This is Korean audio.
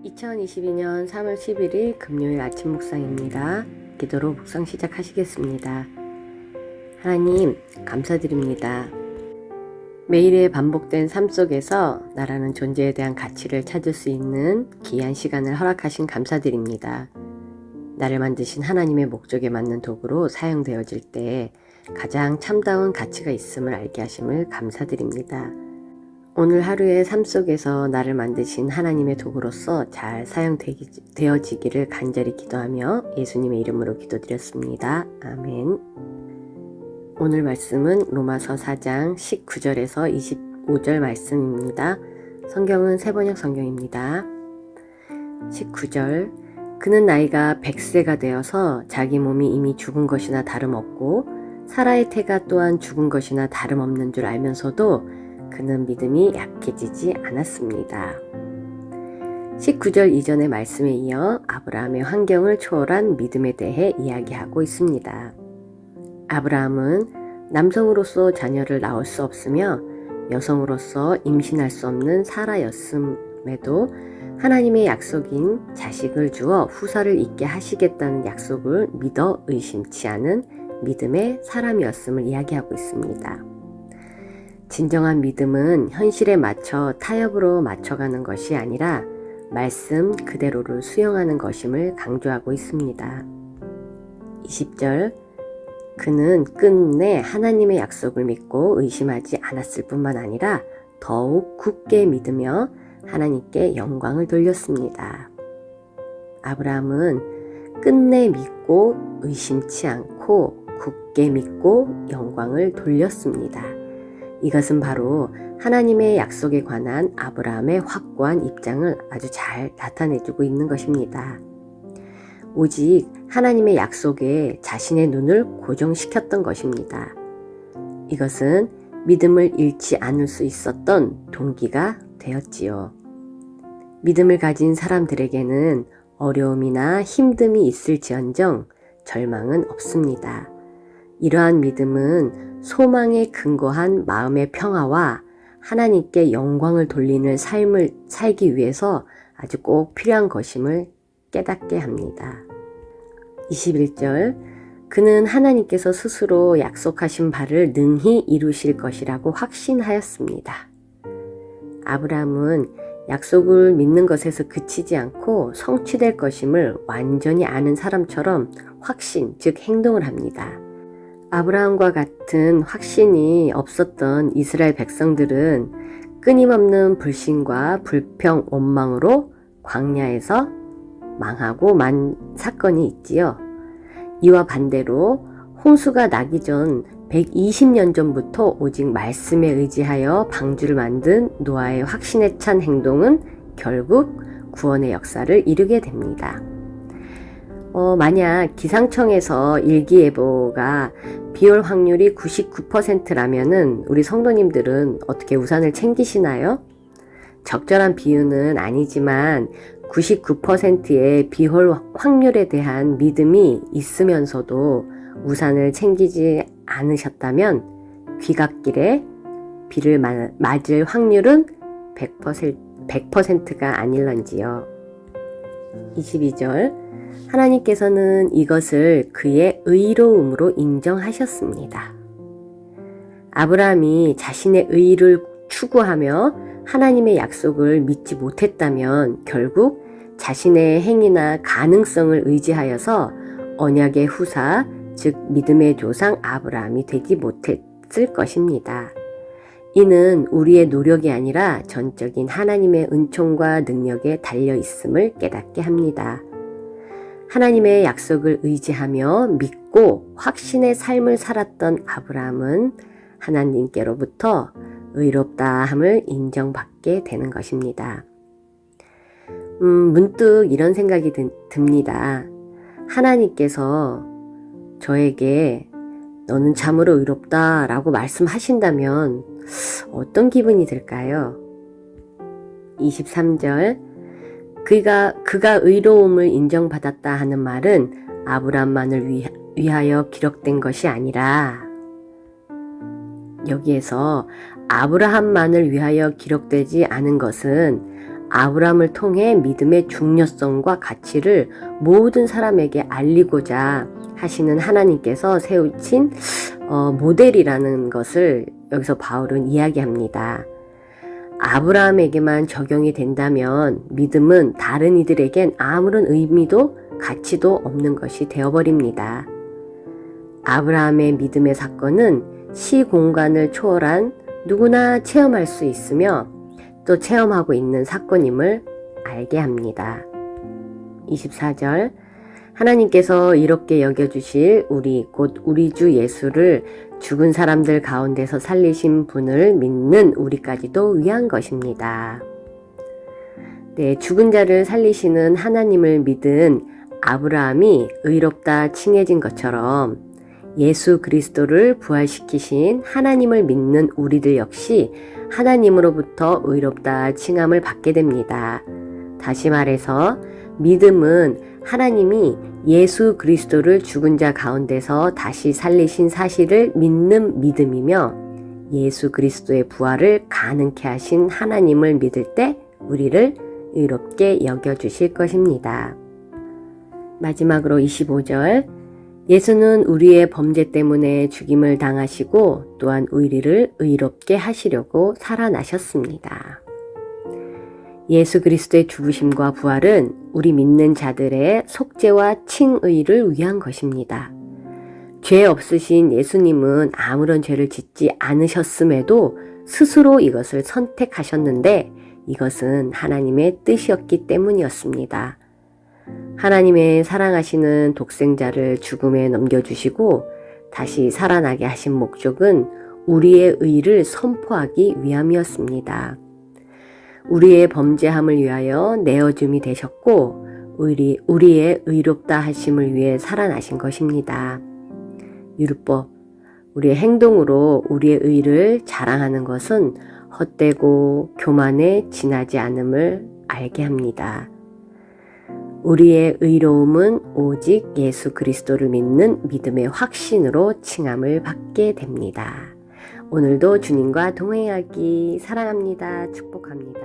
2022년 3월 11일 금요일 아침 묵상입니다. 기도로 묵상 시작하시겠습니다. 하나님, 감사드립니다. 매일의 반복된 삶 속에서 나라는 존재에 대한 가치를 찾을 수 있는 귀한 시간을 허락하신 감사드립니다. 나를 만드신 하나님의 목적에 맞는 도구로 사용되어질 때 가장 참다운 가치가 있음을 알게 하심을 감사드립니다. 오늘 하루의 삶 속에서 나를 만드신 하나님의 도구로서 잘 사용되어지기를 간절히 기도하며 예수님의 이름으로 기도드렸습니다. 아멘. 오늘 말씀은 로마서 4장 19절에서 25절 말씀입니다. 성경은 새번역 성경입니다. 19절 그는 나이가 100세가 되어서 자기 몸이 이미 죽은 것이나 다름없고 사라의 태가 또한 죽은 것이나 다름없는 줄 알면서도 그는 믿음이 약해지지 않았습니다. 19절 이전의 말씀에 이어 아브라함의 환경을 초월한 믿음에 대해 이야기하고 있습니다. 아브라함은 남성으로서 자녀를 낳을 수 없으며 여성으로서 임신할 수 없는 사라였음에도 하나님의 약속인 자식을 주어 후사를 잇게 하시겠다는 약속을 믿어 의심치 않은 믿음의 사람이었음을 이야기하고 있습니다. 진정한 믿음은 현실에 맞춰 타협으로 맞춰가는 것이 아니라 말씀 그대로를 수용하는 것임을 강조하고 있습니다. 20절 그는 끝내 하나님의 약속을 믿고 의심하지 않았을 뿐만 아니라 더욱 굳게 믿으며 하나님께 영광을 돌렸습니다. 아브라함은 끝내 믿고 의심치 않고 굳게 믿고 영광을 돌렸습니다. 이것은 바로 하나님의 약속에 관한 아브라함의 확고한 입장을 아주 잘 나타내주고 있는 것입니다. 오직 하나님의 약속에 자신의 눈을 고정시켰던 것입니다. 이것은 믿음을 잃지 않을 수 있었던 동기가 되었지요. 믿음을 가진 사람들에게는 어려움이나 힘듦이 있을지언정 절망은 없습니다. 이러한 믿음은 소망에 근거한 마음의 평화와 하나님께 영광을 돌리는 삶을 살기 위해서 아주 꼭 필요한 것임을 깨닫게 합니다. 21절 그는 하나님께서 스스로 약속하신 바를 능히 이루실 것이라고 확신하였습니다. 아브라함은 약속을 믿는 것에서 그치지 않고 성취될 것임을 완전히 아는 사람처럼 확신, 즉 행동을 합니다. 아브라함과 같은 확신이 없었던 이스라엘 백성들은 끊임없는 불신과 불평, 원망으로 광야에서 망하고 만 사건이 있지요. 이와 반대로 홍수가 나기 전 120년 전부터 오직 말씀에 의지하여 방주를 만든 노아의 확신에 찬 행동은 결국 구원의 역사를 이루게 됩니다. 만약 기상청에서 일기예보가 비올 확률이 99%라면은 우리 성도님들은 어떻게 우산을 챙기시나요? 적절한 비유는 아니지만 99%의 비올 확률에 대한 믿음이 있으면서도 우산을 챙기지 않으셨다면 귀갓길에 비를 맞을 확률은 100%가 아닐런지요. 22절 하나님께서는 이것을 그의 의로움으로 인정하셨습니다. 아브라함이 자신의 의를 추구하며 하나님의 약속을 믿지 못했다면 결국 자신의 행위나 가능성을 의지하여서 언약의 후사, 즉 믿음의 조상 아브라함이 되지 못했을 것입니다. 이는 우리의 노력이 아니라 전적인 하나님의 은총과 능력에 달려 있음을 깨닫게 합니다. 하나님의 약속을 의지하며 믿고 확신의 삶을 살았던 아브라함은 하나님께로부터 의롭다함을 인정받게 되는 것입니다. 문득 이런 생각이 듭니다. 하나님께서 저에게 너는 참으로 의롭다 라고 말씀하신다면 어떤 기분이 들까요? 23절 그가 의로움을 인정받았다 하는 말은 아브라함만을 위하여 기록된 것이 아니라 여기에서 아브라함만을 위하여 기록되지 않은 것은 아브라함을 통해 믿음의 중요성과 가치를 모든 사람에게 알리고자 하시는 하나님께서 세우신 모델이라는 것을 여기서 바울은 이야기합니다. 아브라함에게만 적용이 된다면 믿음은 다른 이들에겐 아무런 의미도 가치도 없는 것이 되어버립니다. 아브라함의 믿음의 사건은 시공간을 초월한 누구나 체험할 수 있으며 또 체험하고 있는 사건임을 알게 합니다. 24절 하나님께서 이롭게 여겨주실 곧 우리 주 예수를 죽은 사람들 가운데서 살리신 분을 믿는 우리까지도 위한 것입니다. 네, 죽은 자를 살리시는 하나님을 믿은 아브라함이 의롭다 칭해진 것처럼 예수 그리스도를 부활시키신 하나님을 믿는 우리들 역시 하나님으로부터 의롭다 칭함을 받게 됩니다. 다시 말해서 믿음은 하나님이 예수 그리스도를 죽은 자 가운데서 다시 살리신 사실을 믿는 믿음이며 예수 그리스도의 부활을 가능케 하신 하나님을 믿을 때 우리를 의롭게 여겨주실 것입니다. 마지막으로 25절 예수는 우리의 범죄 때문에 죽임을 당하시고 또한 우리를 의롭게 하시려고 살아나셨습니다. 예수 그리스도의 죽으심과 부활은 우리 믿는 자들의 속죄와 칭의를 위한 것입니다. 죄 없으신 예수님은 아무런 죄를 짓지 않으셨음에도 스스로 이것을 선택하셨는데 이것은 하나님의 뜻이었기 때문이었습니다. 하나님의 사랑하시는 독생자를 죽음에 넘겨주시고 다시 살아나게 하신 목적은 우리의 의를 선포하기 위함이었습니다. 우리의 범죄함을 위하여 내어줌이 되셨고 우리의 의롭다 하심을 위해 살아나신 것입니다. 율법, 우리의 행동으로 우리의 의를 자랑하는 것은 헛되고 교만에 지나지 않음을 알게 합니다. 우리의 의로움은 오직 예수 그리스도를 믿는 믿음의 확신으로 칭함을 받게 됩니다. 오늘도 주님과 동행하기 사랑합니다. 축복합니다.